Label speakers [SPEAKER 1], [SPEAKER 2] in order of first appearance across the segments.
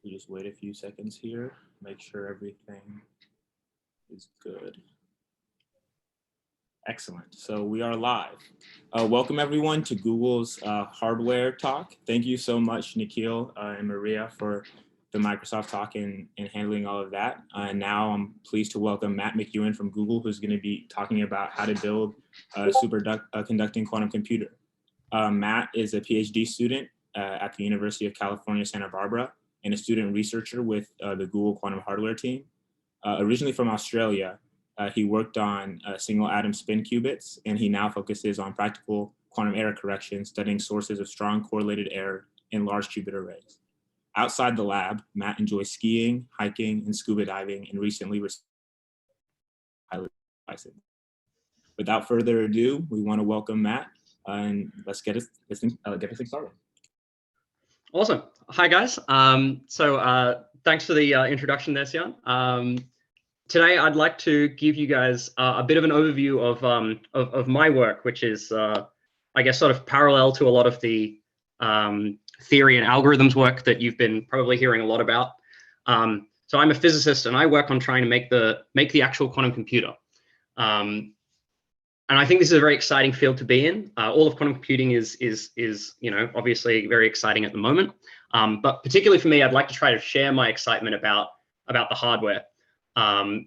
[SPEAKER 1] We just wait a few seconds here, make sure everything is good. Excellent. So we are live. Welcome everyone to Google's hardware talk. Thank you so much, Nikhil and Maria, for the Microsoft talk and handling all of that. And now I'm pleased to welcome Matt McEwen from Google, who's going to be talking about how to build a superconducting quantum computer. Matt is a PhD student at the University of California, Santa Barbara, and a student researcher with the Google Quantum Hardware team. Originally from Australia, he worked on single atom spin qubits, and he now focuses on practical quantum error correction, studying sources of strong correlated error in large qubit arrays. Outside the lab, Matt enjoys skiing, hiking, and scuba diving, and recently received pilot license. Without further ado, we want to welcome Matt, and let's get this thing started.
[SPEAKER 2] Awesome. Hi, guys. Thanks for the introduction there, Sian. Today, I'd like to give you guys a bit of an overview of my work, which is, I guess, sort of parallel to a lot of the theory and algorithms work that you've been probably hearing a lot about. So I'm a physicist, and I work on trying to make the actual quantum computer. And I think this is a very exciting field to be in. All of quantum computing is obviously very exciting at the moment. But particularly for me, I'd like to try to share my excitement about the hardware. I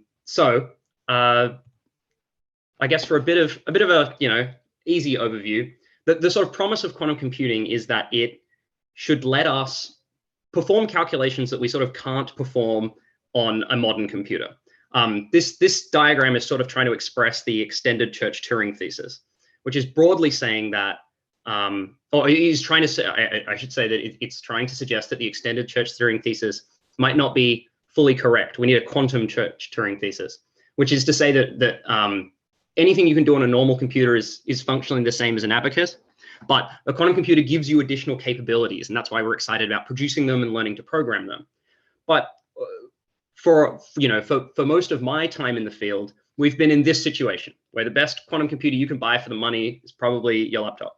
[SPEAKER 2] guess for a bit of a easy overview, the sort of promise of quantum computing is that it should let us perform calculations that we sort of can't perform on a modern computer. This diagram is sort of trying to express the extended Church-Turing thesis, which is broadly saying that, or he's trying to say, I should say that it's trying to suggest that the extended Church-Turing thesis might not be fully correct. We need a quantum Church-Turing thesis, which is to say that anything you can do on a normal computer is functionally the same as an abacus, but a quantum computer gives you additional capabilities, and that's why we're excited about producing them and learning to program them. But for most of my time in the field, we've been in this situation where the best quantum computer you can buy for the money is probably your laptop.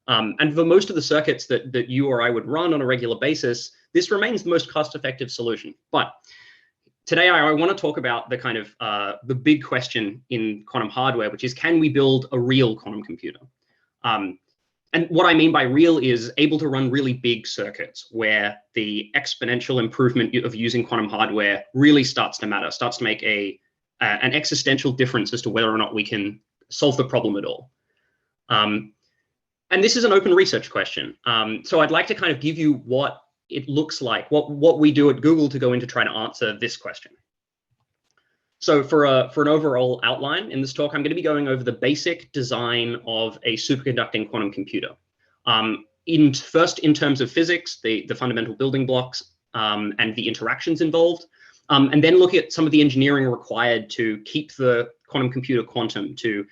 [SPEAKER 2] And for most of the circuits that you or I would run on a regular basis, this remains the most cost-effective solution. But today I want to talk about the kind of the big question in quantum hardware, which is, can we build a real quantum computer? And what I mean by real is able to run really big circuits where the exponential improvement of using quantum hardware really starts to matter, starts to make an existential difference as to whether or not we can solve the problem at all. And this is an open research question. So I'd like to kind of give you what it looks like, what we do at Google to go into trying to answer this question. So for an overall outline in this talk, I'm going to be going over the basic design of a superconducting quantum computer. First, in terms of physics, the fundamental building blocks and the interactions involved, and then look at some of the engineering required to keep the quantum computer quantum to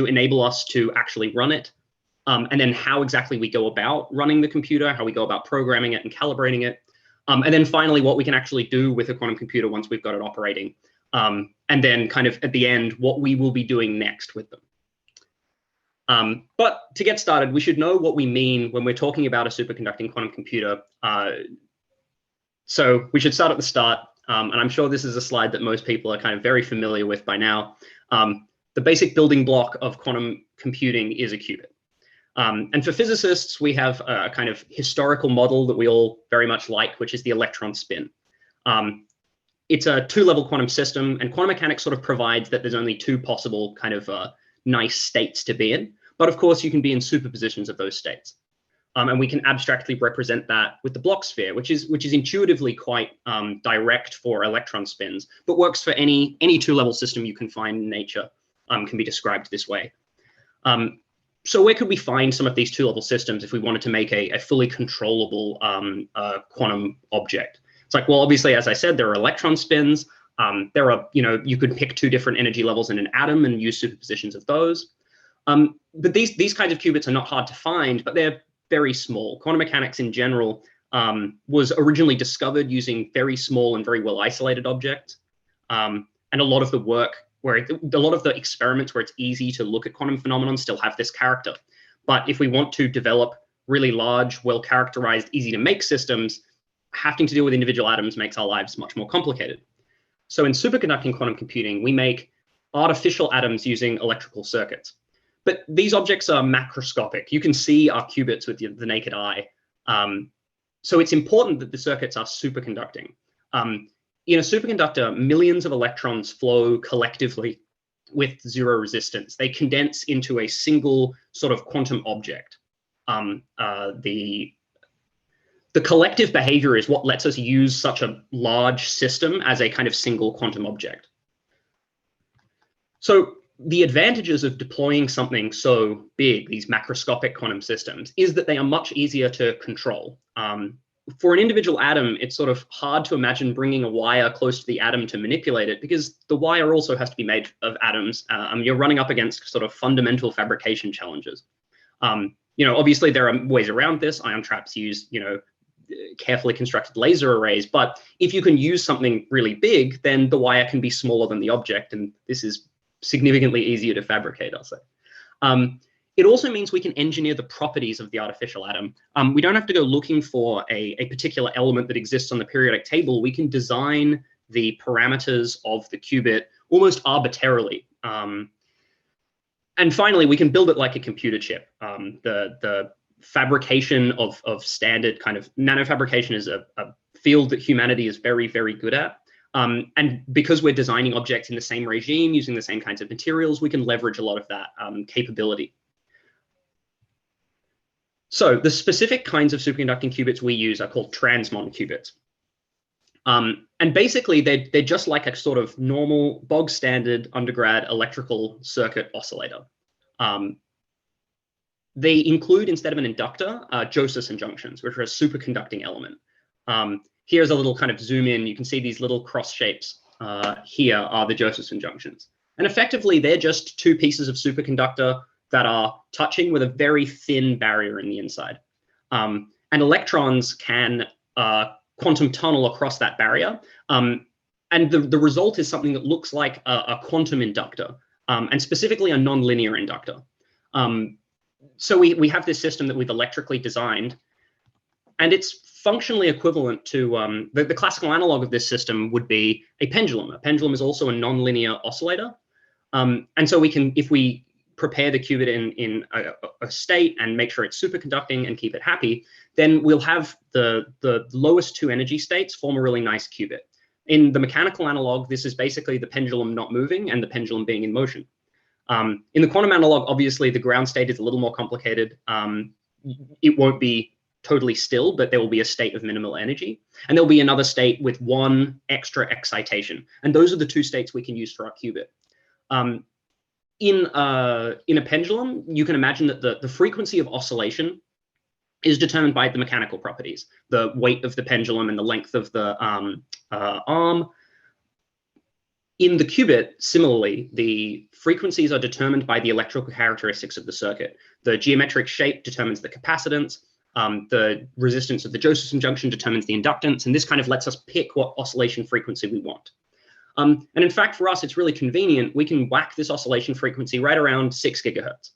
[SPEAKER 2] enable us to actually run it. And then how exactly we go about running the computer, how we go about programming it and calibrating it. And then finally, what we can actually do with a quantum computer once we've got it operating. And then kind of at the end, what we will be doing next with them. But to get started, we should know what we mean when we're talking about a superconducting quantum computer. So we should start at the start. And I'm sure this is a slide that most people are kind of very familiar with by now. The basic building block of quantum computing is a qubit. And for physicists, we have a kind of historical model that we all very much like, which is the electron spin. It's a two-level quantum system, and quantum mechanics sort of provides that there's only two possible kind of nice states to be in. But of course, you can be in superpositions of those states. And we can abstractly represent that with the block sphere, which is intuitively quite direct for electron spins, but works for any two-level system you can find in nature, can be described this way. So where could we find some of these two-level systems if we wanted to make a fully controllable quantum object? It's like, well, obviously, as I said, there are electron spins. There are, you could pick two different energy levels in an atom and use superpositions of those. But these kinds of qubits are not hard to find, but they're very small. Quantum mechanics in general was originally discovered using very small and very well isolated objects. And a lot of the work a lot of the experiments where it's easy to look at quantum phenomena still have this character. But if we want to develop really large, well-characterized, easy-to-make systems, having to deal with individual atoms makes our lives much more complicated. So in superconducting quantum computing, we make artificial atoms using electrical circuits. But these objects are macroscopic. You can see our qubits with the naked eye. So it's important that the circuits are superconducting. In a superconductor, millions of electrons flow collectively with zero resistance. They condense into a single sort of quantum object. The collective behavior is what lets us use such a large system as a kind of single quantum object. So the advantages of deploying something so big, these macroscopic quantum systems, is that they are much easier to control. For an individual atom, it's sort of hard to imagine bringing a wire close to the atom to manipulate it, because the wire also has to be made of atoms. You're running up against sort of fundamental fabrication challenges. Obviously there are ways around this. Ion traps use, carefully constructed laser arrays, but if you can use something really big, then the wire can be smaller than the object, and this is significantly easier to fabricate, I'll say. It also means we can engineer the properties of the artificial atom. We don't have to go looking for a particular element that exists on the periodic table. We can design the parameters of the qubit almost arbitrarily. And finally, we can build it like a computer chip. The fabrication of standard kind of nanofabrication is a field that humanity is very, very good at. And because we're designing objects in the same regime, using the same kinds of materials, we can leverage a lot of that capability. So the specific kinds of superconducting qubits we use are called Transmon qubits. And basically, they're just like a sort of normal, bog standard undergrad electrical circuit oscillator. They include, instead of an inductor, Josephson junctions, which are a superconducting element. Here's a little kind of zoom in. You can see these little cross shapes here are the Josephson junctions. And effectively, they're just two pieces of superconductor that are touching with a very thin barrier in the inside. And electrons can quantum tunnel across that barrier. And the result is something that looks like a quantum inductor, and specifically a nonlinear inductor. So we have this system that we've electrically designed, and it's functionally equivalent to the classical analog of this system would be a pendulum. A pendulum is also a nonlinear oscillator. And so we can, if we prepare the qubit in a state and make sure it's superconducting and keep it happy, then we'll have the lowest two energy states form a really nice qubit. In the mechanical analog, this is basically the pendulum not moving and the pendulum being in motion. In the quantum analog, obviously, the ground state is a little more complicated. It won't be totally still, but there will be a state of minimal energy. And there'll be another state with one extra excitation. And those are the two states we can use for our qubit. In a pendulum, you can imagine that the frequency of oscillation is determined by the mechanical properties, the weight of the pendulum and the length of the arm. In the qubit, similarly, the frequencies are determined by the electrical characteristics of the circuit. The geometric shape determines the capacitance. The resistance of the Josephson junction determines the inductance, and this kind of lets us pick what oscillation frequency we want. And in fact, for us, it's really convenient. We can whack this oscillation frequency right around 6 gigahertz.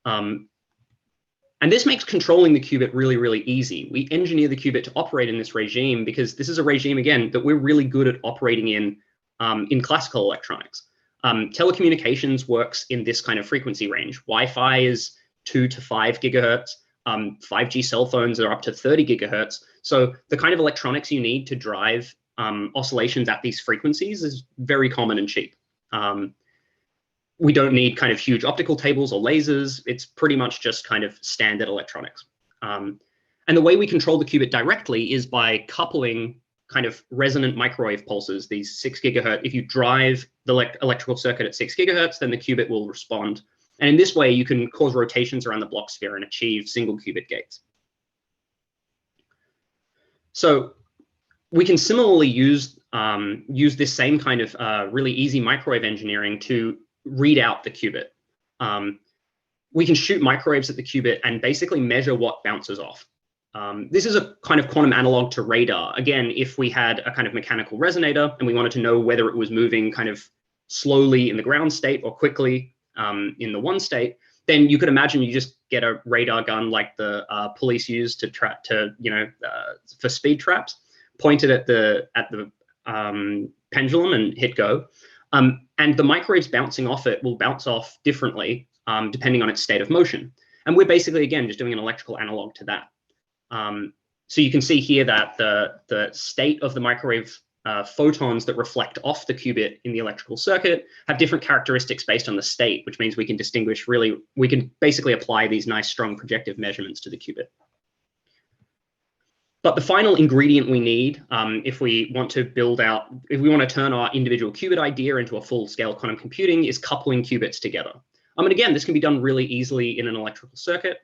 [SPEAKER 2] And this makes controlling the qubit really, really easy. We engineer the qubit to operate in this regime because this is a regime, again, that we're really good at operating in classical electronics. Telecommunications works in this kind of frequency range. Wi-Fi is 2 to 5 gigahertz. 5G cell phones are up to 30 gigahertz. So the kind of electronics you need to drive oscillations at these frequencies is very common and cheap. We don't need kind of huge optical tables or lasers. It's pretty much just kind of standard electronics. And the way we control the qubit directly is by coupling kind of resonant microwave pulses, these 6 gigahertz. If you drive the electrical circuit at 6 gigahertz, then the qubit will respond. And in this way, you can cause rotations around the Bloch sphere and achieve single qubit gates. So we can similarly use this same kind of really easy microwave engineering to read out the qubit. We can shoot microwaves at the qubit and basically measure what bounces off. This is a kind of quantum analog to radar. Again, if we had a kind of mechanical resonator and we wanted to know whether it was moving kind of slowly in the ground state or quickly in the one state, then you could imagine you just get a radar gun like the police use to for speed traps, point it at the pendulum and hit go. And the microwaves bouncing off it will bounce off differently depending on its state of motion. And we're basically, again, just doing an electrical analog to that. So you can see here that the state of the microwave photons that reflect off the qubit in the electrical circuit have different characteristics based on the state, which means we can distinguish we can basically apply these nice strong projective measurements to the qubit. But the final ingredient we need if we want to turn our individual qubit idea into a full-scale quantum computing is coupling qubits together. And again, this can be done really easily in an electrical circuit.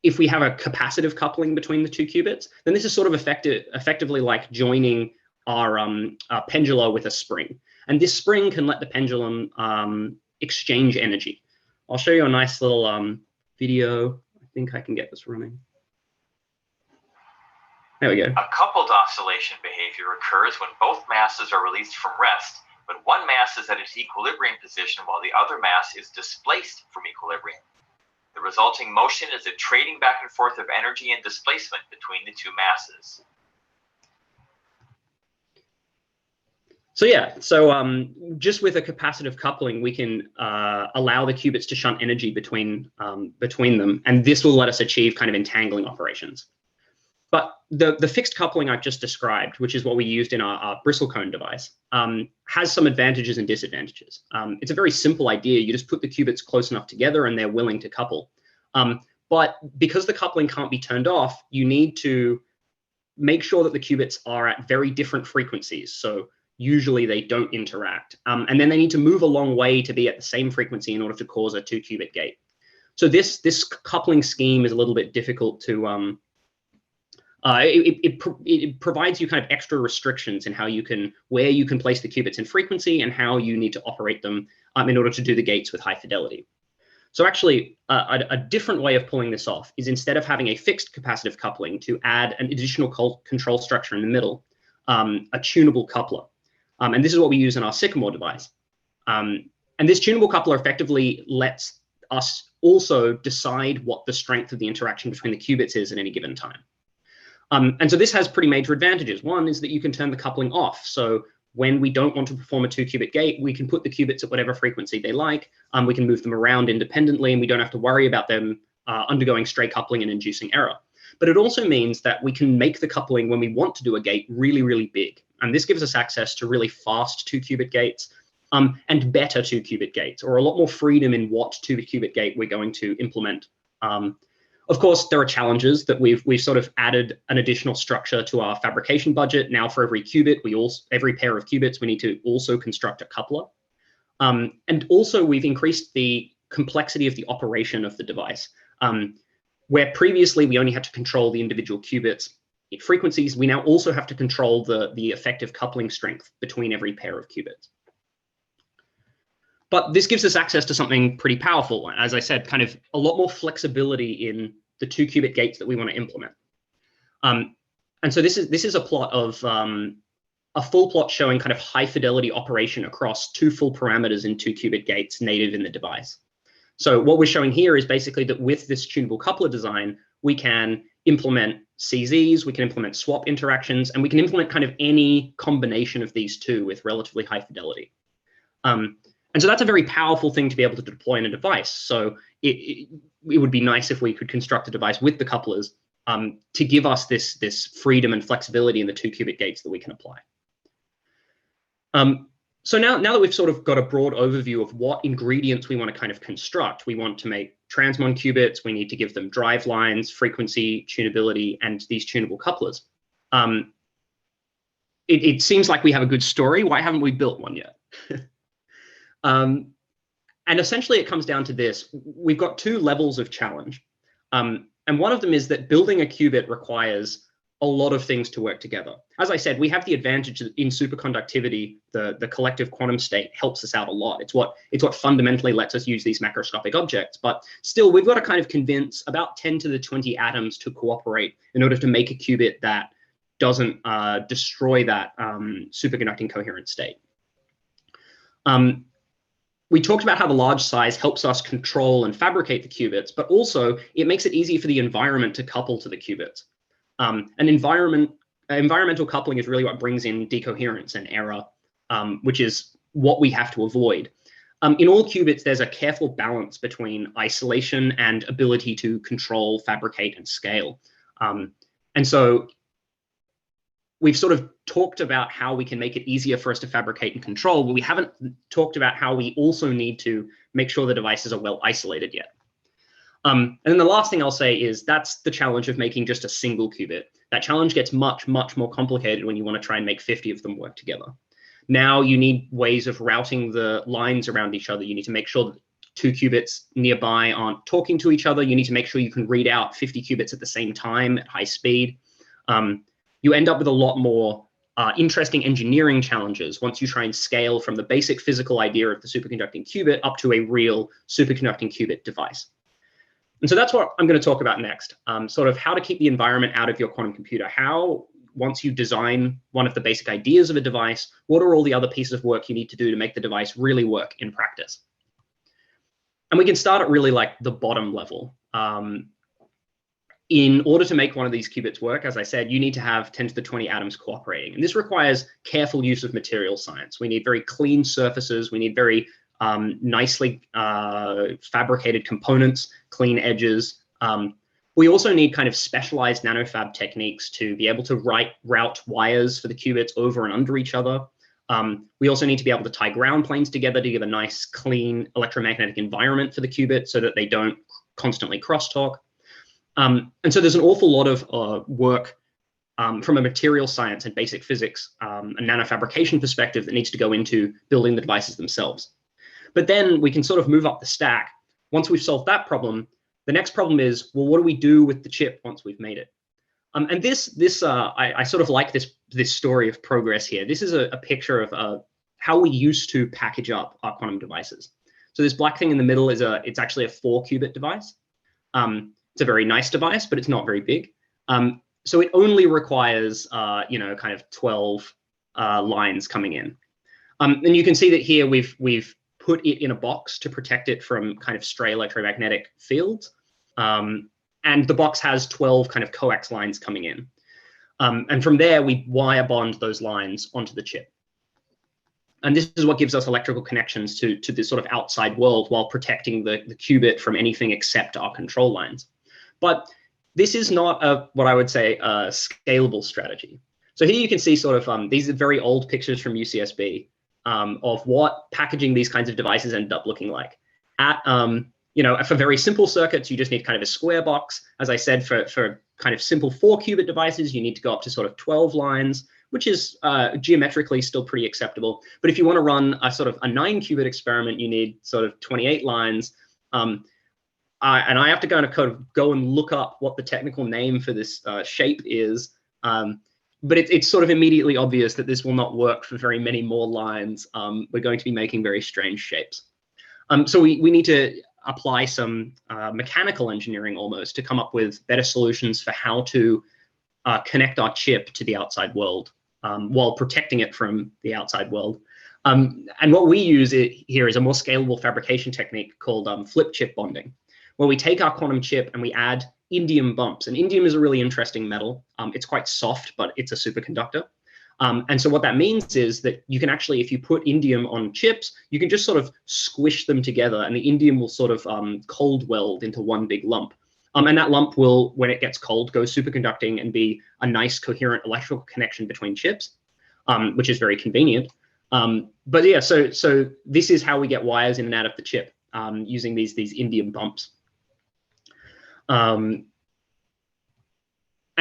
[SPEAKER 2] If we have a capacitive coupling between the two qubits, then this is sort of effectively like joining our pendulum with a spring. And this spring can let the pendulum exchange energy. I'll show you a nice little video. I think I can get this running. There we go.
[SPEAKER 3] A coupled oscillation behavior occurs when both masses are released from rest, but one mass is at its equilibrium position while the other mass is displaced from equilibrium. The resulting motion is a trading back and forth of energy and displacement between the two masses.
[SPEAKER 2] So yeah, just with a capacitive coupling, we can allow the qubits to shunt energy between them, and this will let us achieve kind of entangling operations. But the fixed coupling I've just described, which is what we used in our bristle cone device, has some advantages and disadvantages. It's a very simple idea. You just put the qubits close enough together and they're willing to couple. But because the coupling can't be turned off, you need to make sure that the qubits are at very different frequencies. So usually they don't interact. And then they need to move a long way to be at the same frequency in order to cause a 2-qubit gate. So this coupling scheme is a little bit difficult to it provides you kind of extra restrictions in where you can place the qubits in frequency and how you need to operate them in order to do the gates with high fidelity. So actually, a different way of pulling this off is instead of having a fixed capacitive coupling to add an additional control structure in the middle, a tunable coupler. And this is what we use in our Sycamore device. And this tunable coupler effectively lets us also decide what the strength of the interaction between the qubits is at any given time. And so this has pretty major advantages. One is that you can turn the coupling off. So when we don't want to perform a 2-qubit gate, we can put the qubits at whatever frequency they like. We can move them around independently, and we don't have to worry about them undergoing stray coupling and inducing error. But it also means that we can make the coupling when we want to do a gate really, really big. And this gives us access to really fast 2-qubit gates and better 2-qubit gates, or a lot more freedom in what 2-qubit gate we're going to implement. Of course, there are challenges that we've sort of added an additional structure to our fabrication budget. Now, for every qubit, every pair of qubits, we need to also construct a coupler. And also, we've increased the complexity of the operation of the device. Where previously we only had to control the individual qubits frequencies, we now also have to control the effective coupling strength between every pair of qubits. But this gives us access to something pretty powerful. As I said, kind of a lot more flexibility in the 2-qubit gates that we want to implement. And so this is a plot of a full plot showing kind of high fidelity operation across 2 full parameters in 2-qubit gates native in the device. So what we're showing here is basically that with this tunable coupler design, we can implement CZs, we can implement swap interactions, and we can implement kind of any combination of these two with relatively high fidelity. And so that's a very powerful thing to be able to deploy in a device. So it would be nice if we could construct a device with the couplers to give us this freedom and flexibility in the 2-qubit gates that we can apply. So now that we've sort of got a broad overview of what ingredients we want to kind of construct, we want to make Transmon qubits, we need to give them drive lines, frequency, tunability, and these tunable couplers. It seems like we have a good story. Why haven't we built one yet? And essentially it comes down to this. We've got 2 levels of challenge. And one of them is that building a qubit requires a lot of things to work together. As I said, we have the advantage that in superconductivity, the collective quantum state helps us out a lot. It's what fundamentally lets us use these macroscopic objects. But still, we've got to kind of convince about 10 to the 20 atoms to cooperate in order to make a qubit that doesn't destroy that superconducting coherent state. we talked about how the large size helps us control and fabricate the qubits, but also it makes it easy for the environment to couple to the qubits. Environmental coupling is really what brings in decoherence and error, which is what we have to avoid. In all qubits, there's a careful balance between isolation and ability to control, fabricate, and scale. And so we've sort of talked about how we can make it easier for us to fabricate and control, but we haven't talked about how we also need to make sure the devices are well isolated yet. And then the last thing I'll say is that's the challenge of making just a single qubit. That challenge gets much, much more complicated when you want to try and make 50 of them work together. Now you need ways of routing the lines around each other. You need to make sure that 2 qubits nearby aren't talking to each other. You need to make sure you can read out 50 qubits at the same time at high speed. You end up with a lot more interesting engineering challenges once you try and scale from the basic physical idea of the superconducting qubit up to a real superconducting qubit device. And so that's what I'm going to talk about next, sort of how to keep the environment out of your quantum computer. How, once you design one of the basic ideas of a device, what are all the other pieces of work you need to do to make the device really work in practice? And we can start at really like the bottom level. In order to make one of these qubits work, as I said, you need to have 10 to the 20 atoms cooperating. And this requires careful use of material science. We need very clean surfaces. We need very nicely fabricated components, clean edges. We also need kind of specialized nanofab techniques to be able to route wires for the qubits over and under each other. We also need to be able to tie ground planes together to give a nice, clean electromagnetic environment for the qubit so that they don't constantly crosstalk. And so there's an awful lot of work from a material science and basic physics and nanofabrication perspective that needs to go into building the devices themselves. But then we can sort of move up the stack. Once we've solved that problem, the next problem is, well, what do we do with the chip once we've made it? And I sort of like this story of progress here. This is a picture of how we used to package up our quantum devices. So this black thing in the middle is it's actually a 4-qubit device. It's a very nice device, but it's not very big. So it only requires, kind of 12 lines coming in. And you can see that here we've put it in a box to protect it from kind of stray electromagnetic fields. And the box has 12 kind of coax lines coming in. And from there, we wire bond those lines onto the chip. And this is what gives us electrical connections to this sort of outside world while protecting the qubit from anything except our control lines. But this is not what I would say a scalable strategy. So here you can see sort of these are very old pictures from UCSB of what packaging these kinds of devices end up looking like. For very simple circuits, you just need kind of a square box. As I said, for kind of simple 4-qubit devices, you need to go up to sort of 12 lines, which is geometrically still pretty acceptable. But if you want to run a sort of a 9-qubit experiment, you need sort of 28 lines. And I have to kind of go and look up what the technical name for this shape is. But it's sort of immediately obvious that this will not work for very many more lines. We're going to be making very strange shapes. So we need to apply some mechanical engineering almost to come up with better solutions for how to connect our chip to the outside world while protecting it from the outside world. And what we use here is a more scalable fabrication technique called flip chip bonding, where we take our quantum chip and we add indium bumps. And indium is a really interesting metal. It's quite soft, but it's a superconductor. And so what that means is that you can actually, if you put indium on chips, you can just sort of squish them together and the indium will sort of cold weld into one big lump. And that lump will, when it gets cold, go superconducting and be a nice coherent electrical connection between chips, which is very convenient. But yeah, so this is how we get wires in and out of the chip using these indium bumps. And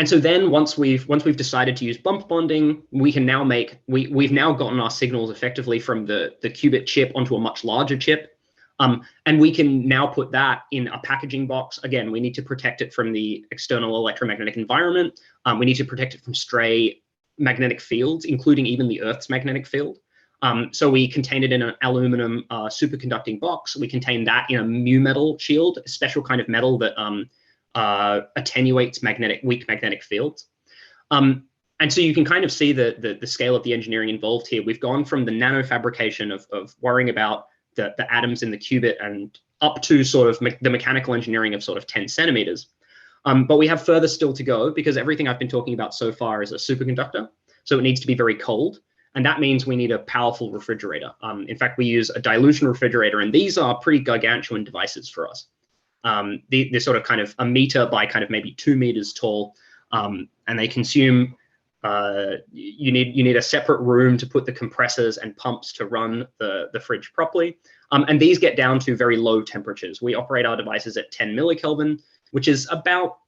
[SPEAKER 2] so then once we've decided to use bump bonding, we can now we've now gotten our signals effectively from the qubit chip onto a much larger chip. And we can now put that in a packaging box. Again, we need to protect it from the external electromagnetic environment. We need to protect it from stray magnetic fields, including even the Earth's magnetic field. So we contain it in an aluminum superconducting box. We contain that in a mu metal shield, a special kind of metal that attenuates weak magnetic fields. And so you can kind of see the scale of the engineering involved here. We've gone from the nanofabrication of worrying about the atoms in the qubit and up to sort of the mechanical engineering of sort of 10 centimeters. But we have further still to go because everything I've been talking about so far is a superconductor. So it needs to be very cold. And that means we need a powerful refrigerator. In fact, we use a dilution refrigerator, and these are pretty gargantuan devices for us. They're sort of kind of a meter by kind of maybe 2 meters tall, and they consume. You need a separate room to put the compressors and pumps to run the fridge properly. And these get down to very low temperatures. We operate our devices at 10 millikelvin, which is about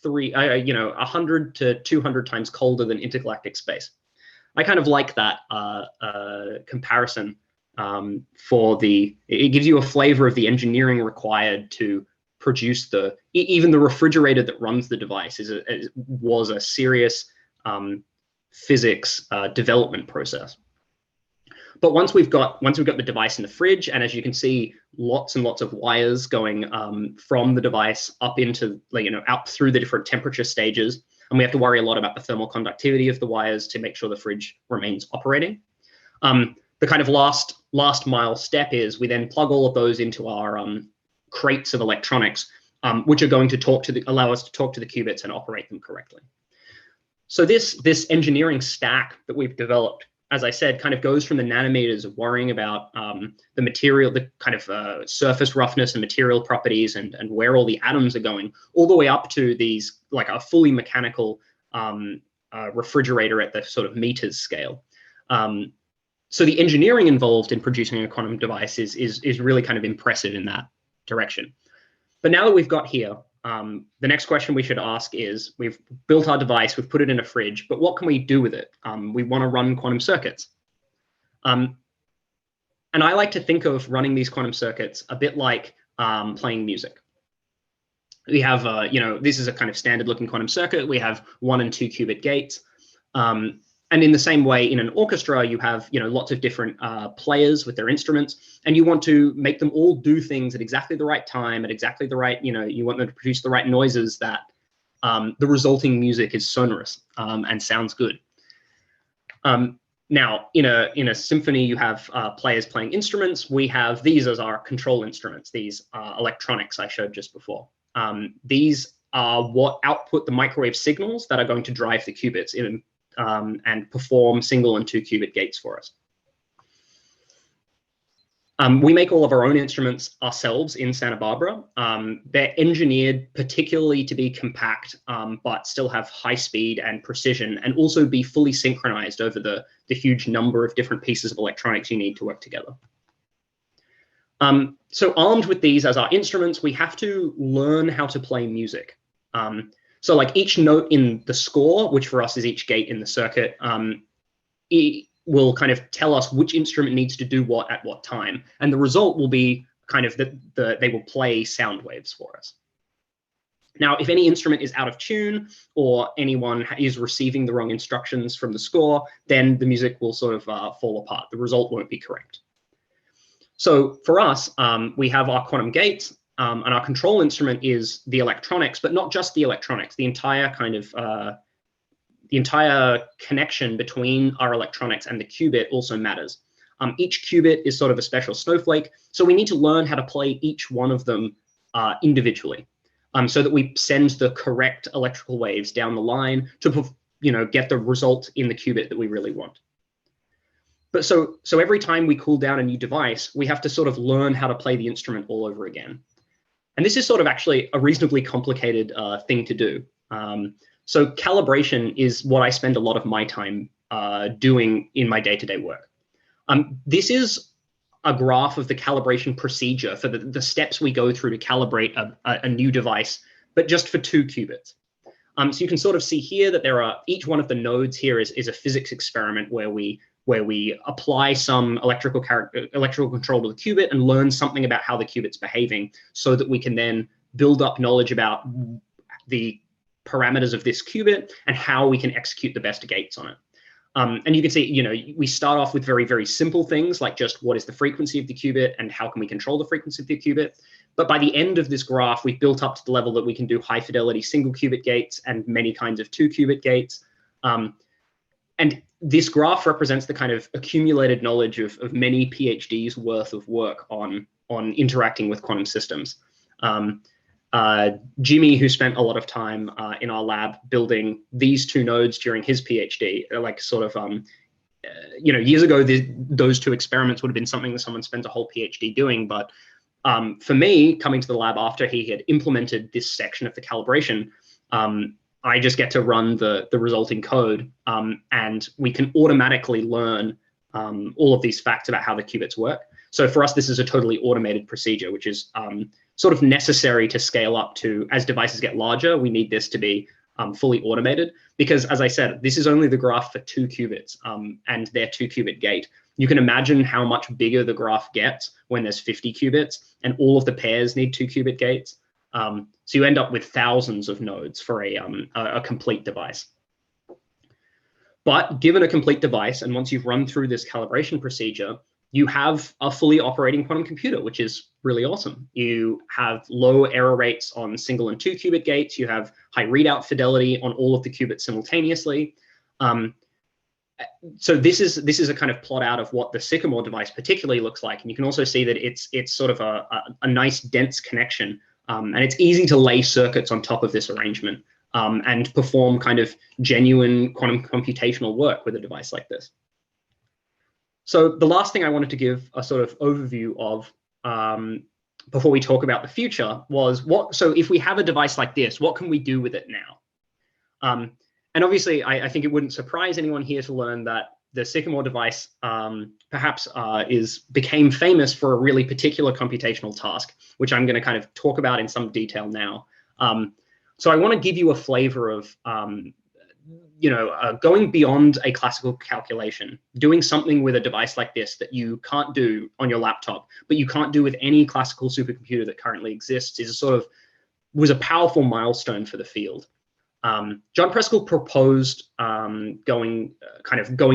[SPEAKER 2] 100 to 200 times colder than intergalactic space. I kind of like that comparison it gives you a flavor of the engineering required to produce even the refrigerator that runs the device was a serious physics development process. But once we've got the device in the fridge, and as you can see, lots and lots of wires going from the device up into, out through the different temperature stages, and we have to worry a lot about the thermal conductivity of the wires to make sure the fridge remains operating. The kind of last mile step is we then plug all of those into our crates of electronics, which are going to allow us to talk to the qubits and operate them correctly. So this engineering stack that we've developed, as I said, kind of goes from the nanometers of worrying about the material, the kind of surface roughness and material properties and where all the atoms are going, all the way up to these, like a fully mechanical refrigerator at the sort of meters scale. So the engineering involved in producing a quantum device is really kind of impressive in that direction. But now that we've got here, the next question we should ask is, we've built our device, we've put it in a fridge, but what can we do with it? We want to run quantum circuits. And I like to think of running these quantum circuits a bit like playing music. We have, this is a kind of standard looking quantum circuit. We have 1 and 2 qubit gates. And in the same way, in an orchestra, you have lots of different players with their instruments, and you want to make them all do things at exactly the right time, at exactly the right, you want them to produce the right noises that the resulting music is sonorous and sounds good. Now, in a symphony, you have players playing instruments. We have these as our control instruments, these electronics I showed just before. These are what output the microwave signals that are going to drive the qubits in. And perform single and 2 qubit gates for us. We make all of our own instruments ourselves in Santa Barbara. They're engineered particularly to be compact, but still have high speed and precision, and also be fully synchronized over the huge number of different pieces of electronics you need to work together. So armed with these as our instruments, we have to learn how to play music. So like each note in the score, which for us is each gate in the circuit, it will kind of tell us which instrument needs to do what at what time. And the result will be kind of they will play sound waves for us. Now, if any instrument is out of tune or anyone is receiving the wrong instructions from the score, then the music will sort of fall apart. The result won't be correct. So for us, we have our quantum gates. And our control instrument is the electronics, but not just the electronics. The entire kind of the entire connection between our electronics and the qubit also matters. Each qubit is sort of a special snowflake, so we need to learn how to play each one of them individually, so that we send the correct electrical waves down the line to get the result in the qubit that we really want. But so every time we cool down a new device, we have to sort of learn how to play the instrument all over again. And this is sort of actually a reasonably complicated thing to do. So calibration is what I spend a lot of my time doing in my day-to-day work. This is a graph of the calibration procedure for the steps we go through to calibrate a new device, but just for 2 qubits. So you can sort of see here that each one of the nodes here is a physics experiment where we apply some electrical control to the qubit and learn something about how the qubit's behaving, so that we can then build up knowledge about the parameters of this qubit and how we can execute the best gates on it. And you can see, we start off with very, very simple things like just what is the frequency of the qubit and how can we control the frequency of the qubit. But by the end of this graph, we've built up to the level that we can do high fidelity single qubit gates and many kinds of 2 qubit gates. And this graph represents the kind of accumulated knowledge of many PhDs worth of work on interacting with quantum systems. Jimmy, who spent a lot of time in our lab building these two nodes during his PhD, like sort of, years ago, those two experiments would have been something that someone spent a whole PhD doing. But for me, coming to the lab after he had implemented this section of the calibration, I just get to run the resulting code, and we can automatically learn all of these facts about how the qubits work. So for us, this is a totally automated procedure, which is sort of necessary to scale up to, as devices get larger, we need this to be fully automated, because as I said, this is only the graph for 2 qubits and their 2-qubit gate. You can imagine how much bigger the graph gets when there's 50 qubits and all of the pairs need 2-qubit gates. So you end up with thousands of nodes for a complete device. But given a complete device, and once you've run through this calibration procedure, you have a fully operating quantum computer, which is really awesome. You have low error rates on single and 2-qubit gates. You have high readout fidelity on all of the qubits simultaneously. So this is a kind of plot out of what the Sycamore device particularly looks like. And you can also see that it's sort of a nice dense connection. And it's easy to lay circuits on top of this arrangement and perform kind of genuine quantum computational work with a device like this. So the last thing I wanted to give a sort of overview of before we talk about the future was so if we have a device like this, what can we do with it now? And obviously, I think it wouldn't surprise anyone here to learn that the Sycamore device perhaps became famous for a really particular computational task, which I'm going to kind of talk about in some detail now. So I want to give you a flavor of going beyond a classical calculation, doing something with a device like this that you can't do on your laptop, but you can't do with any classical supercomputer that currently exists, was a powerful milestone for the field. John Preskill proposed going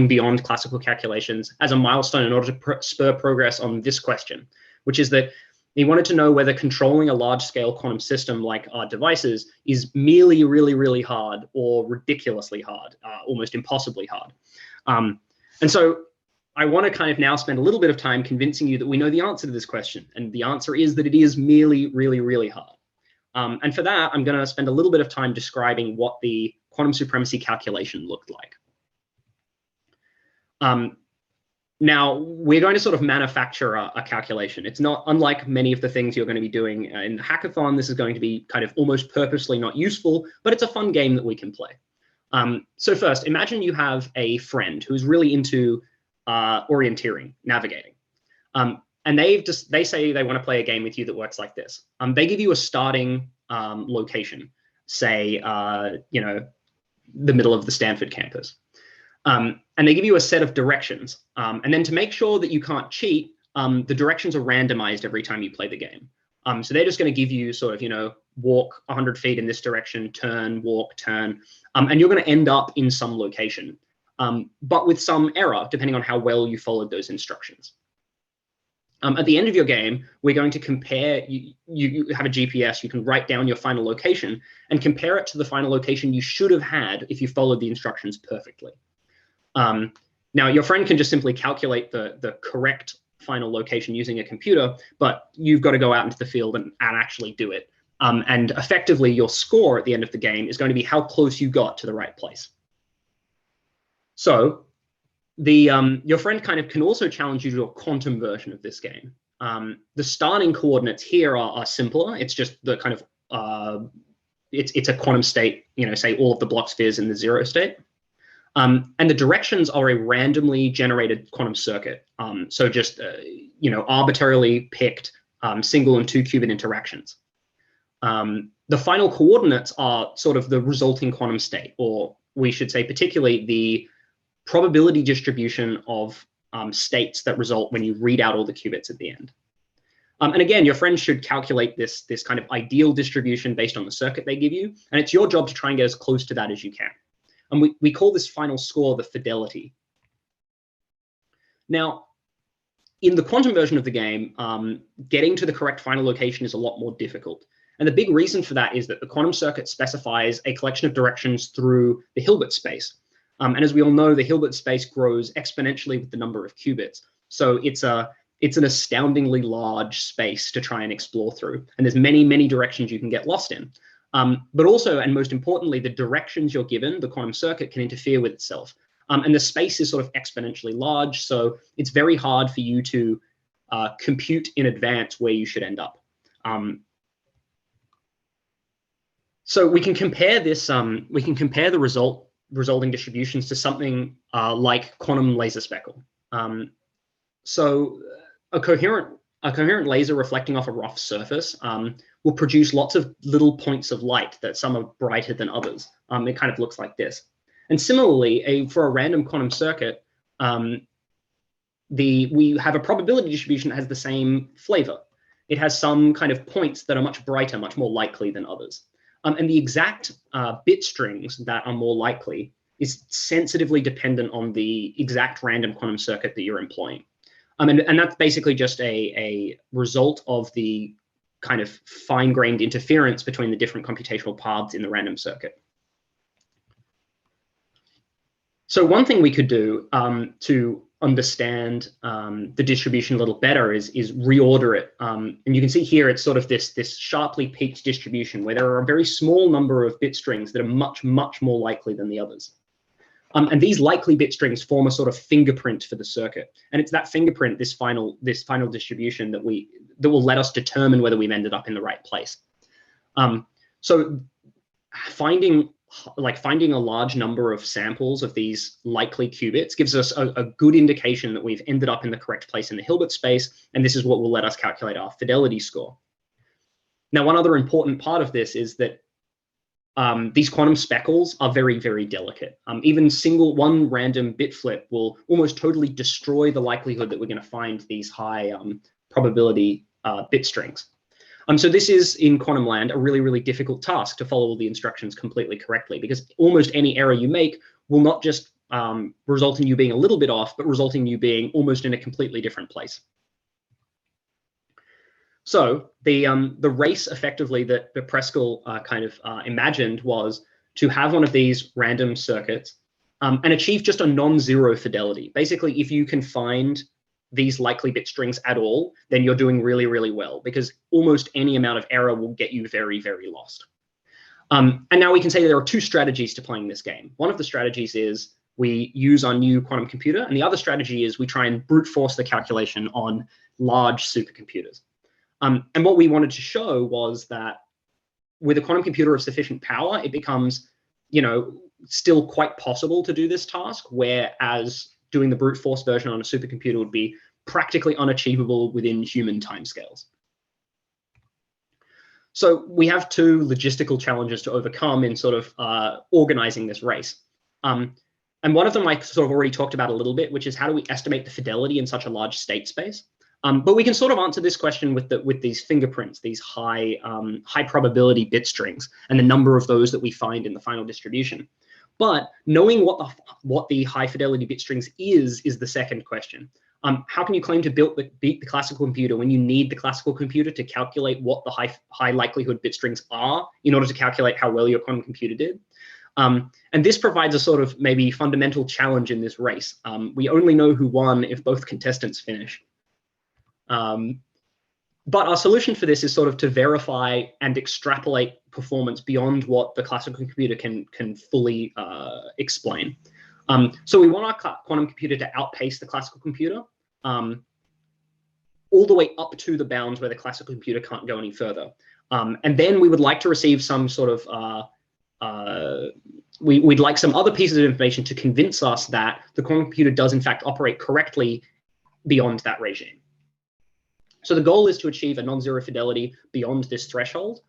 [SPEAKER 2] beyond classical calculations as a milestone in order to spur progress on this question, which is that he wanted to know whether controlling a large-scale quantum system like our devices is merely really, really hard or ridiculously hard, almost impossibly hard. And so I want to kind of now spend a little bit of time convincing you that we know the answer to this question. And the answer is that it is merely really, really hard. And for that, I'm going to spend a little bit of time describing what the quantum supremacy calculation looked like. Now, we're going to sort of manufacture a calculation. It's not unlike many of the things you're going to be doing in the hackathon. This is going to be kind of almost purposely not useful, but it's a fun game that we can play. So first, imagine you have a friend who's really into orienteering, navigating. And they say they want to play a game with you that works like this. They give you a starting location, say, the middle of the Stanford campus. And they give you a set of directions. And then to make sure that you can't cheat, the directions are randomized every time you play the game. So they're just going to give you sort of, walk 100 feet in this direction, turn, walk, turn, and you're going to end up in some location, but with some error, depending on how well you followed those instructions. At the end of your game, we're going to compare, you have a GPS, you can write down your final location and compare it to the final location you should have had if you followed the instructions perfectly. Now, your friend can just simply calculate the correct final location using a computer, but you've got to go out into the field and actually do it. And effectively, your score at the end of the game is going to be how close you got to the right place. So your friend kind of can also challenge you to a quantum version of this game. The starting coordinates here are simpler. It's just the kind of, it's a quantum state, say all of the block spheres in the 0 state. And the directions are a randomly generated quantum circuit. So just, arbitrarily picked single and 2-qubit interactions. The final coordinates are sort of the resulting quantum state, or we should say particularly the probability distribution of states that result when you read out all the qubits at the end. And again, your friends should calculate this kind of ideal distribution based on the circuit they give you. And it's your job to try and get as close to that as you can. And we call this final score the fidelity. Now, in the quantum version of the game, getting to the correct final location is a lot more difficult. And the big reason for that is that the quantum circuit specifies a collection of directions through the Hilbert space. And as we all know, the Hilbert space grows exponentially with the number of qubits. So it's an astoundingly large space to try and explore through. And there's many, many directions you can get lost in. But also, and most importantly, the directions you're given, the quantum circuit can interfere with itself. And the space is sort of exponentially large, so it's very hard for you to compute in advance where you should end up. So we can compare this. We can compare the resulting distributions to something like quantum laser speckle. So a coherent laser reflecting off a rough surface will produce lots of little points of light that some are brighter than others. It kind of looks like this. And similarly, for a random quantum circuit, we have a probability distribution that has the same flavor. It has some kind of points that are much brighter, much more likely than others. And the exact bit strings that are more likely is sensitively dependent on the exact random quantum circuit that you're employing. And that's basically just a result of the kind of fine-grained interference between the different computational paths in the random circuit. So one thing we could do to understand the distribution a little better is reorder it. And you can see here it's sort of this sharply peaked distribution where there are a very small number of bit strings that are much, much more likely than the others. And these likely bit strings form a sort of fingerprint for the circuit. And it's that fingerprint, this final distribution that will let us determine whether we've ended up in the right place. So finding a large number of samples of these likely qubits gives us a good indication that we've ended up in the correct place in the Hilbert space, and this is what will let us calculate our fidelity score. Now, one other important part of this is that these quantum speckles are very, very delicate. Even one random bit flip will almost totally destroy the likelihood that we're going to find these high probability bit strings. So this is, in quantum land, a really, really difficult task to follow all the instructions completely correctly, because almost any error you make will not just result in you being a little bit off, but result in you being almost in a completely different place. So the race, effectively, that Preskill kind of imagined was to have one of these random circuits and achieve just a non-zero fidelity. Basically, if you can find these likely bit strings at all, then you're doing really, really well, because almost any amount of error will get you very, very lost. And now we can say there are two strategies to playing this game. One of the strategies is we use our new quantum computer, and the other strategy is we try and brute force the calculation on large supercomputers. And what we wanted to show was that with a quantum computer of sufficient power, it becomes, still quite possible to do this task, whereas doing the brute force version on a supercomputer would be practically unachievable within human timescales. So we have two logistical challenges to overcome in sort of organizing this race. And one of them I sort of already talked about a little bit, which is how do we estimate the fidelity in such a large state space? But we can sort of answer this question with these fingerprints, these high probability bit strings, and the number of those that we find in the final distribution. But knowing what the high fidelity bit strings is the second question. How can you claim to beat the classical computer when you need the classical computer to calculate what the high likelihood bit strings are in order to calculate how well your quantum computer did? And this provides a sort of maybe fundamental challenge in this race. We only know who won if both contestants finish. But our solution for this is sort of to verify and extrapolate performance beyond what the classical computer can fully explain. So we want our quantum computer to outpace the classical computer all the way up to the bounds where the classical computer can't go any further. And then we would like to receive some sort of, we'd like some other pieces of information to convince us that the quantum computer does in fact operate correctly beyond that regime. So the goal is to achieve a non-zero fidelity beyond this threshold,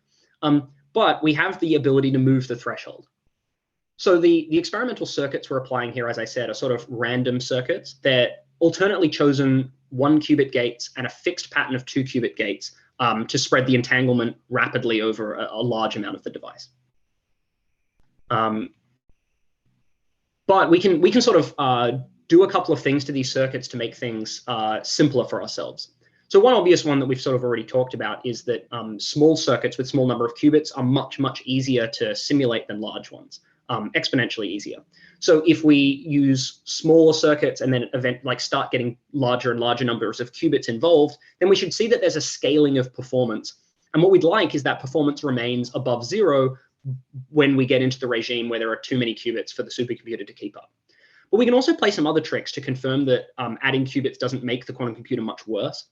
[SPEAKER 2] but we have the ability to move the threshold. So the experimental circuits we're applying here, as I said, are sort of random circuits. They're alternately chosen 1 qubit gates and a fixed pattern of 2 qubit gates to spread the entanglement rapidly over a large amount of the device. But we can sort of do a couple of things to these circuits to make things simpler for ourselves. So one obvious one that we've sort of already talked about is that small circuits with small number of qubits are much, much easier to simulate than large ones. exponentially easier. So if we use smaller circuits and then start getting larger and larger numbers of qubits involved, then we should see that there's a scaling of performance. And what we'd like is that performance remains above 0 when we get into the regime where there are too many qubits for the supercomputer to keep up. But we can also play some other tricks to confirm that adding qubits doesn't make the quantum computer much worse.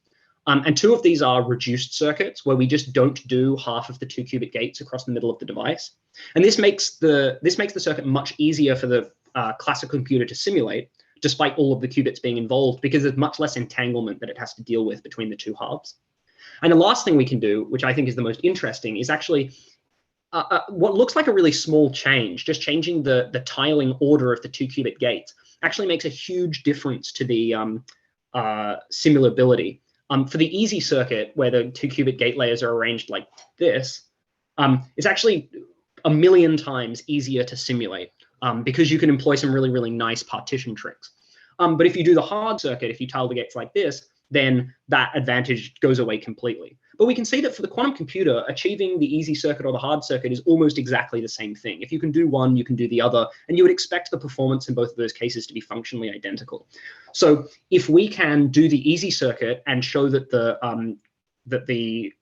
[SPEAKER 2] And 2 of these are reduced circuits, where we just don't do half of the 2 qubit gates across the middle of the device. And this makes the circuit much easier for the classical computer to simulate, despite all of the qubits being involved, because there's much less entanglement that it has to deal with between the 2 halves. And the last thing we can do, which I think is the most interesting, is actually what looks like a really small change, just changing the tiling order of the 2 qubit gates, actually makes a huge difference to the simulability. For the easy circuit, where the 2 qubit gate layers are arranged like this, it's actually a million times easier to simulate because you can employ some really, really nice partition tricks. But if you do the hard circuit, if you tile the gates like this, then that advantage goes away completely. But we can see that for the quantum computer, achieving the easy circuit or the hard circuit is almost exactly the same thing. If you can do one, you can do the other, and you would expect the performance in both of those cases to be functionally identical. So if we can do the easy circuit and show that the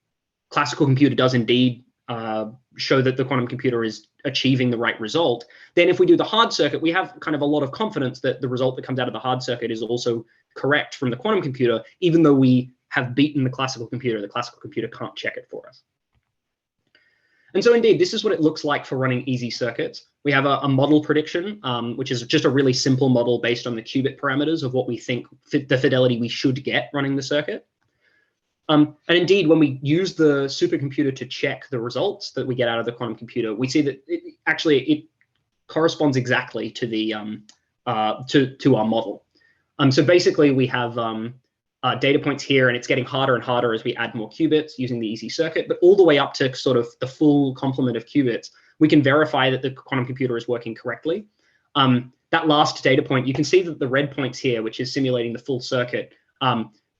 [SPEAKER 2] classical computer does indeed show that the quantum computer is achieving the right result, then if we do the hard circuit, we have kind of a lot of confidence that the result that comes out of the hard circuit is also correct from the quantum computer, even though we have beaten the classical computer can't check it for us. And so indeed, this is what it looks like for running easy circuits. We have a model prediction, which is just a really simple model based on the qubit parameters of what we think the fidelity we should get running the circuit. And indeed, when we use the supercomputer to check the results that we get out of the quantum computer, we see that it corresponds exactly to the to our model. So basically, we have data points here, and it's getting harder and harder as we add more qubits using the easy circuit, but all the way up to sort of the full complement of qubits, we can verify that the quantum computer is working correctly. That last data point, you can see that the red points here, which is simulating the full circuit,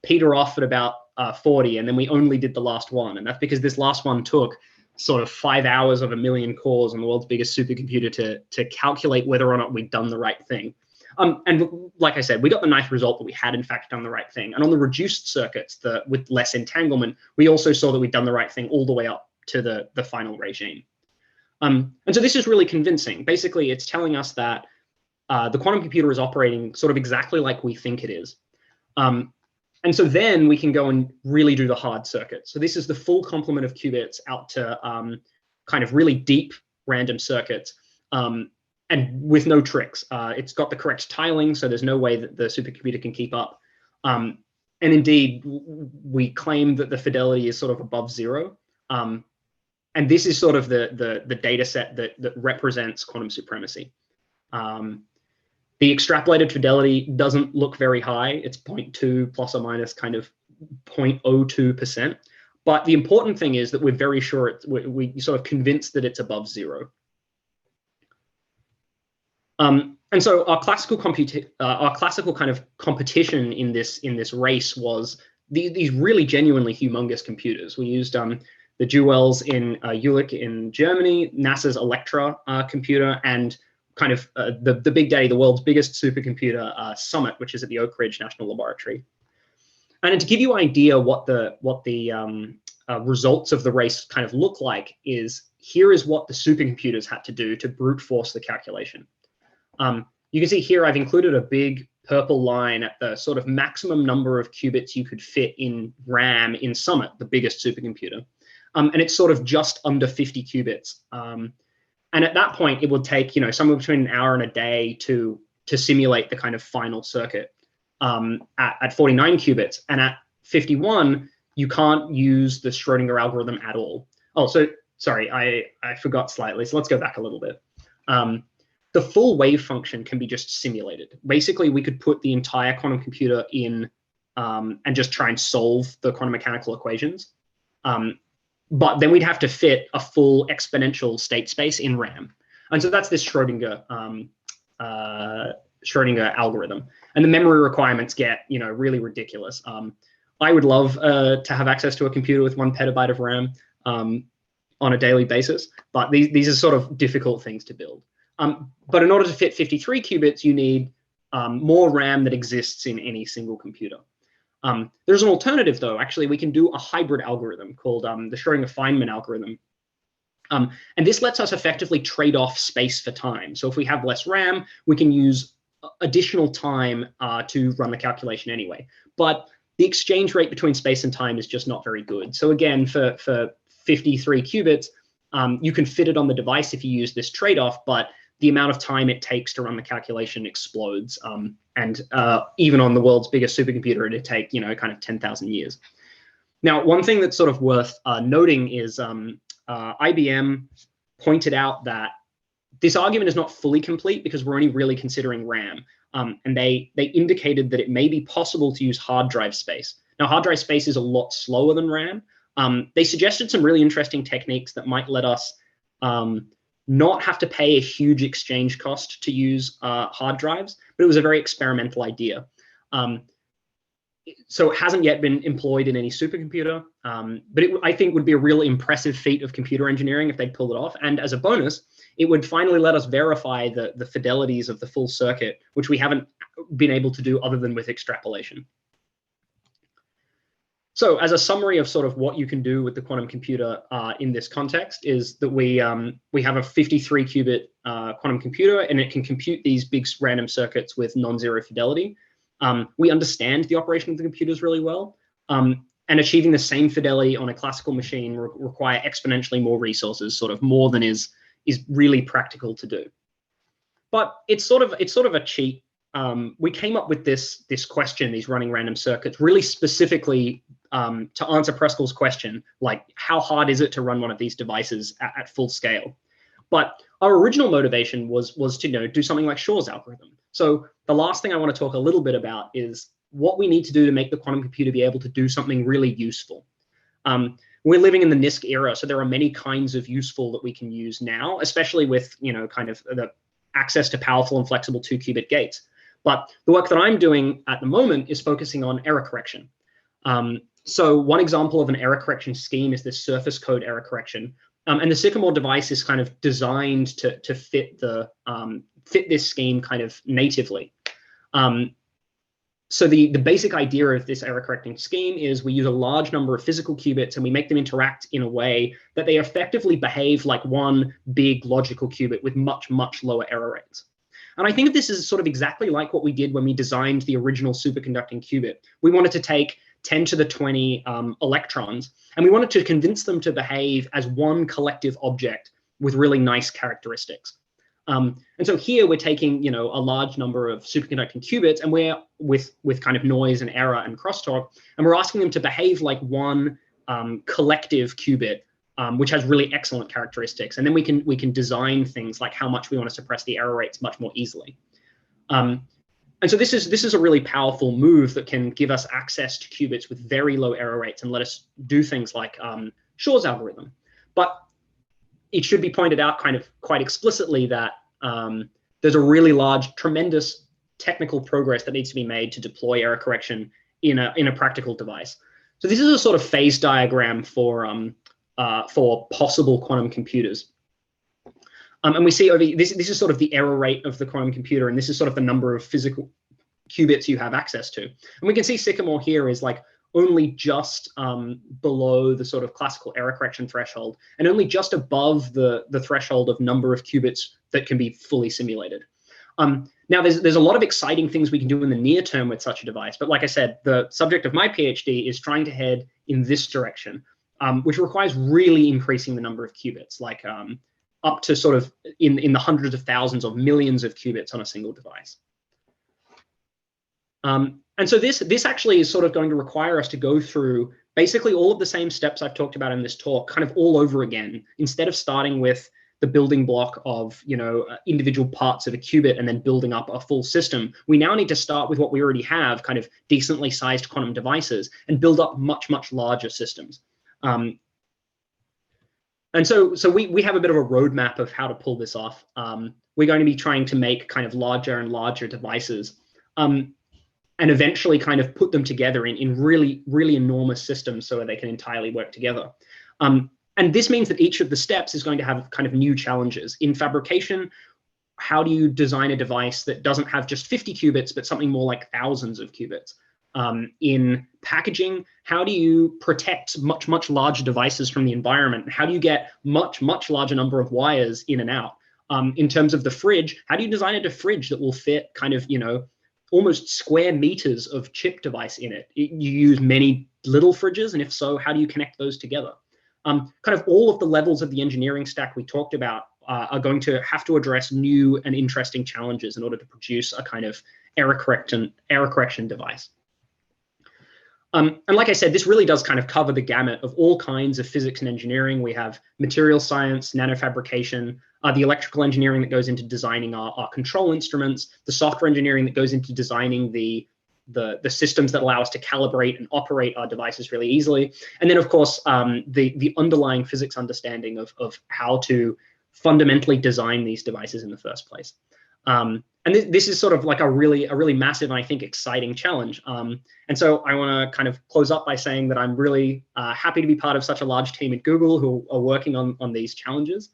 [SPEAKER 2] peter off at about 40, and then we only did the last one. And that's because this last one took sort of 5 hours of a million cores on the world's biggest supercomputer to calculate whether or not we'd done the right thing. And like I said, we got the nice result that we had in fact done the right thing. And on the reduced circuits, with less entanglement, we also saw that we'd done the right thing all the way up to the final regime. And so this is really convincing. Basically, it's telling us that the quantum computer is operating sort of exactly like we think it is. And so then we can go and really do the hard circuit. So this is the full complement of qubits out to kind of really deep random circuits. And with no tricks. It's got the correct tiling, so there's no way that the supercomputer can keep up. And indeed, we claim that the fidelity is sort of above 0. And this is sort of the data set that represents quantum supremacy. The extrapolated fidelity doesn't look very high. It's 0.2 plus or minus kind of 0.02%. But the important thing is that we're very sure, we sort of convinced that it's above 0. And so our classical kind of competition in this race was these really genuinely humongous computers. We used the Jewels in Jülich in Germany, NASA's Electra computer, and kind of the big daddy, the world's biggest supercomputer, Summit, which is at the Oak Ridge National Laboratory. And to give you an idea what the results of the race kind of look like is, here is what the supercomputers had to do to brute force the calculation. You can see here I've included a big purple line at the sort of maximum number of qubits you could fit in RAM in Summit, the biggest supercomputer. And it's sort of just under 50 qubits. And at that point, it would take somewhere between an hour and a day to simulate the kind of final circuit at 49 qubits. And at 51, you can't use the Schrodinger algorithm at all. Oh, so sorry, I forgot slightly. So let's go back a little bit. The full wave function can be just simulated. Basically, we could put the entire quantum computer in and just try and solve the quantum mechanical equations. But then we'd have to fit a full exponential state space in RAM. And so that's this Schrodinger algorithm. And the memory requirements get really ridiculous. I would love to have access to a computer with 1 petabyte of RAM on a daily basis, but these are sort of difficult things to build. But in order to fit 53 qubits, you need more RAM that exists in any single computer. There's an alternative, though. Actually, we can do a hybrid algorithm called the Schrödinger-Feynman algorithm. And this lets us effectively trade off space for time. So if we have less RAM, we can use additional time to run the calculation anyway. But the exchange rate between space and time is just not very good. So again, for 53 qubits, you can fit it on the device if you use this trade-off, but the amount of time it takes to run the calculation explodes. And even on the world's biggest supercomputer, it'd take, kind of 10,000 years. Now, one thing that's sort of worth noting is IBM pointed out that this argument is not fully complete because we're only really considering RAM. And they indicated that it may be possible to use hard drive space. Now, hard drive space is a lot slower than RAM. They suggested some really interesting techniques that might let us not have to pay a huge exchange cost to use hard drives, but it was a very experimental idea. So it hasn't yet been employed in any supercomputer, but I think would be a really impressive feat of computer engineering if they'd pulled it off. And as a bonus, it would finally let us verify the fidelities of the full circuit, which we haven't been able to do other than with extrapolation. So as a summary of sort of what you can do with the quantum computer in this context is that we have a 53 qubit quantum computer, and it can compute these big random circuits with non-zero fidelity. We understand the operation of the computers really well, and achieving the same fidelity on a classical machine require exponentially more resources, sort of more than is really practical to do. But it's sort of a cheat. We came up with this question, these running random circuits, really specifically to answer Preskel's question, like how hard is it to run one of these devices at full scale? But our original motivation was to do something like Shor's algorithm. So the last thing I want to talk a little bit about is what we need to do to make the quantum computer be able to do something really useful. We're living in the NISQ era, so there are many kinds of useful that we can use now, especially with kind of the access to powerful and flexible 2-qubit gates. But the work that I'm doing at the moment is focusing on error correction. So one example of an error correction scheme is this surface code error correction. And the Sycamore device is kind of designed to fit this scheme kind of natively. So the basic idea of this error correcting scheme is we use a large number of physical qubits and we make them interact in a way that they effectively behave like one big logical qubit with much, much lower error rates. And I think this is sort of exactly like what we did when we designed the original superconducting qubit. We wanted to take 10 to the 20 electrons, and we wanted to convince them to behave as one collective object with really nice characteristics. And so here we're taking, a large number of superconducting qubits, and we're with kind of noise and error and crosstalk, and we're asking them to behave like one collective qubit, which has really excellent characteristics. And then we can design things like how much we want to suppress the error rates much more easily. And so this is a really powerful move that can give us access to qubits with very low error rates and let us do things like Shor's algorithm. But it should be pointed out kind of quite explicitly that there's a really large, tremendous technical progress that needs to be made to deploy error correction in a practical device. So this is a sort of phase diagram for possible quantum computers. And we see over this is sort of the error rate of the quantum computer, and this is sort of the number of physical qubits you have access to. And we can see Sycamore here is like only just below the sort of classical error correction threshold, and only just above the threshold of number of qubits that can be fully simulated. Now, there's a lot of exciting things we can do in the near term with such a device, but like I said, the subject of my PhD is trying to head in this direction, which requires really increasing the number of qubits, like up to sort of in the hundreds of thousands or millions of qubits on a single device. And so this actually is sort of going to require us to go through basically all of the same steps I've talked about in this talk, kind of all over again. Instead of starting with the building block of individual parts of a qubit and then building up a full system, we now need to start with what we already have, kind of decently sized quantum devices, and build up much, much larger systems. And so we have a bit of a roadmap of how to pull this off. We're going to be trying to make kind of larger and larger devices, and eventually kind of put them together in really, really enormous systems so that they can entirely work together. And this means that each of the steps is going to have kind of new challenges. In fabrication, how do you design a device that doesn't have just 50 qubits, but something more like thousands of qubits? In packaging, how do you protect much, much larger devices from the environment? How do you get much, much larger number of wires in and out? In terms of the fridge, how do you design a fridge that will fit kind of, almost square meters of chip device in it? You use many little fridges, and if so, how do you connect those together? Kind of all of the levels of the engineering stack we talked about are going to have to address new and interesting challenges in order to produce a kind of error correction device. And like I said, this really does kind of cover the gamut of all kinds of physics and engineering. We have material science, nanofabrication, the electrical engineering that goes into designing our control instruments, the software engineering that goes into designing the systems that allow us to calibrate and operate our devices really easily. And then, of course, the underlying physics understanding of how to fundamentally design these devices in the first place. And this is sort of like a really massive and I think exciting challenge. And so I want to kind of close up by saying that I'm really happy to be part of such a large team at Google who are working on these challenges.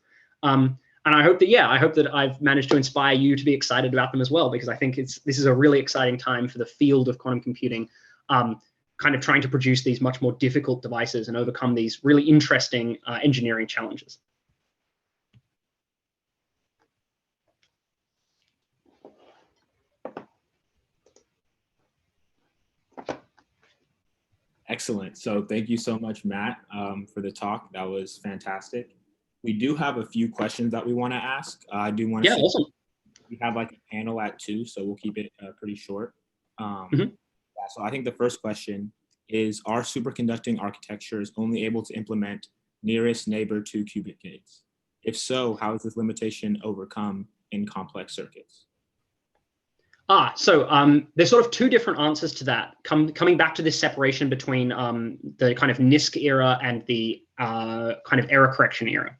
[SPEAKER 2] And I hope that I've managed to inspire you to be excited about them as well, because I think this is a really exciting time for the field of quantum computing, kind of trying to produce these much more difficult devices and overcome these really interesting engineering challenges.
[SPEAKER 1] Excellent. So thank you so much, Matt, for the talk. That was fantastic. We do have a few questions that we want to ask. I do want to say
[SPEAKER 2] awesome.
[SPEAKER 1] We have like a panel at 2, so we'll keep it pretty short.
[SPEAKER 2] Mm-hmm.
[SPEAKER 1] Yeah, so I think the first question is, are superconducting architectures only able to implement nearest neighbor 2 qubit gates? If so, how is this limitation overcome in complex circuits?
[SPEAKER 2] So there's sort of 2 different answers to that, coming back to this separation between the kind of NISQ era and the kind of error correction era.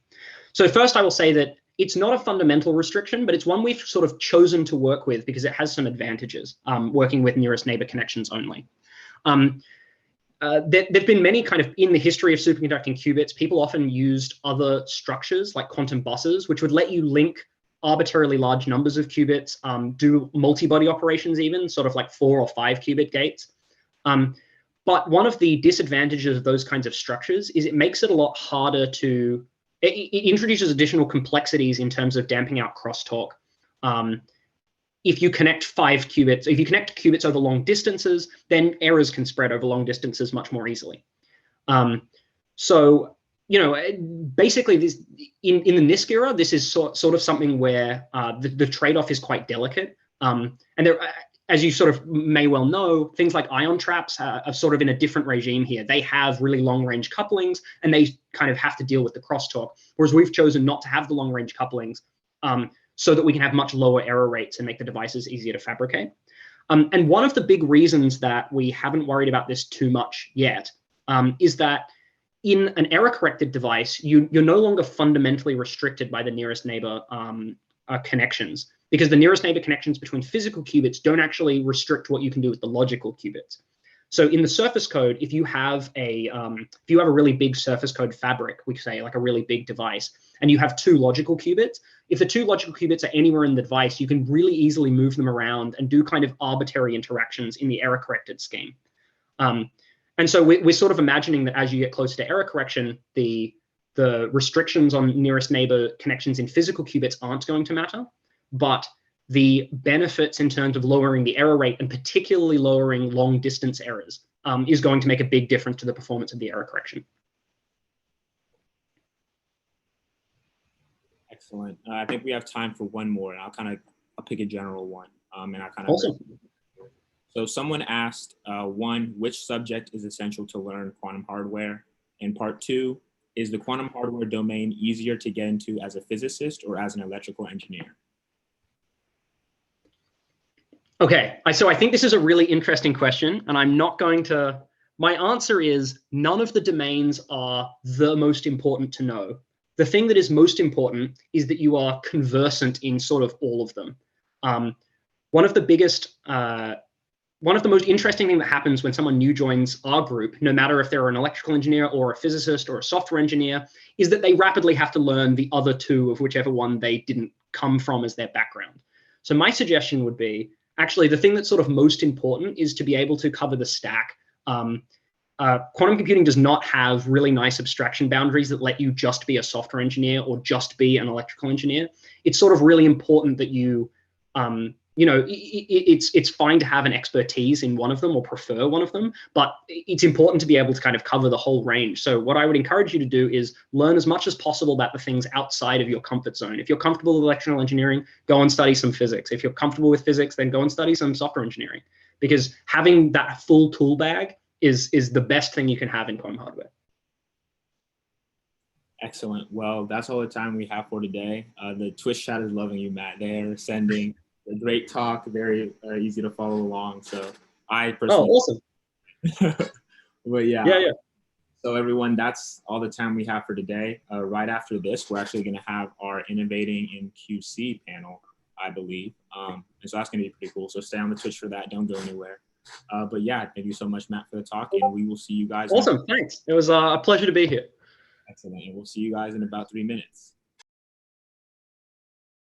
[SPEAKER 2] So first, I will say that it's not a fundamental restriction, but it's one we've sort of chosen to work with because it has some advantages, working with nearest neighbor connections only. There've been many kind of, in the history of superconducting qubits, people often used other structures like quantum buses, which would let you link arbitrarily large numbers of qubits, do multi-body operations even, sort of like 4 or 5 qubit gates. But one of the disadvantages of those kinds of structures is it makes it a lot harder to, it introduces additional complexities in terms of damping out crosstalk. If you connect 5 qubits, if you connect qubits over long distances, then errors can spread over long distances much more easily. So, basically, this in the NISQ era, this is sort of something where the trade-off is quite delicate. And there, as you sort of may well know, things like ion traps are sort of in a different regime here. They have really long-range couplings, and they kind of have to deal with the crosstalk, whereas we've chosen not to have the long-range couplings so that we can have much lower error rates and make the devices easier to fabricate. And one of the big reasons that we haven't worried about this too much yet is that in an error-corrected device, you're no longer fundamentally restricted by the nearest neighbor connections, because the nearest neighbor connections between physical qubits don't actually restrict what you can do with the logical qubits. So in the surface code, if you have a really big surface code fabric, we say like a really big device, and you have 2 logical qubits, if the 2 logical qubits are anywhere in the device, you can really easily move them around and do kind of arbitrary interactions in the error-corrected scheme. And so we're sort of imagining that as you get closer to error correction, the restrictions on nearest neighbor connections in physical qubits aren't going to matter, but the benefits in terms of lowering the error rate and particularly lowering long distance errors is going to make a big difference to the performance of the error correction.
[SPEAKER 1] Excellent. I think we have time for one more, and I'll pick a general one.
[SPEAKER 2] Awesome.
[SPEAKER 1] So someone asked, 1, which subject is essential to learn quantum hardware? And part 2, is the quantum hardware domain easier to get into as a physicist or as an electrical engineer?
[SPEAKER 2] Okay, so I think this is a really interesting question, and I'm not going to, my answer is none of the domains are the most important to know. The thing that is most important is that you are conversant in sort of all of them. One of the biggest one of the most interesting things that happens when someone new joins our group, no matter if they're an electrical engineer or a physicist or a software engineer, is that they rapidly have to learn the other two of whichever one they didn't come from as their background. So my suggestion would be, actually, the thing that's sort of most important is to be able to cover the stack. Quantum computing does not have really nice abstraction boundaries that let you just be a software engineer or just be an electrical engineer. It's sort of really important that you, it's fine to have an expertise in one of them or prefer one of them, but it's important to be able to kind of cover the whole range. So what I would encourage you to do is learn as much as possible about the things outside of your comfort zone. If you're comfortable with electrical engineering, go and study some physics. If you're comfortable with physics, then go and study some software engineering, because having that full tool bag is the best thing you can have in quantum hardware.
[SPEAKER 1] Excellent. Well, that's all the time we have for today. The Twitch chat is loving you, Matt. They're sending a great talk, very easy to follow along. So I personally.
[SPEAKER 2] Oh, awesome.
[SPEAKER 1] But yeah.
[SPEAKER 2] Yeah.
[SPEAKER 1] So everyone, that's all the time we have for today. Right after this, we're actually going to have our Innovating in QC panel, I believe. And so that's going to be pretty cool. So stay on the Twitch for that. Don't go anywhere. But yeah, thank you so much, Matt, for the talk, and we will see you guys.
[SPEAKER 2] Awesome, thanks. It was a pleasure to be here.
[SPEAKER 1] Excellent, and we'll see you guys in about 3 minutes.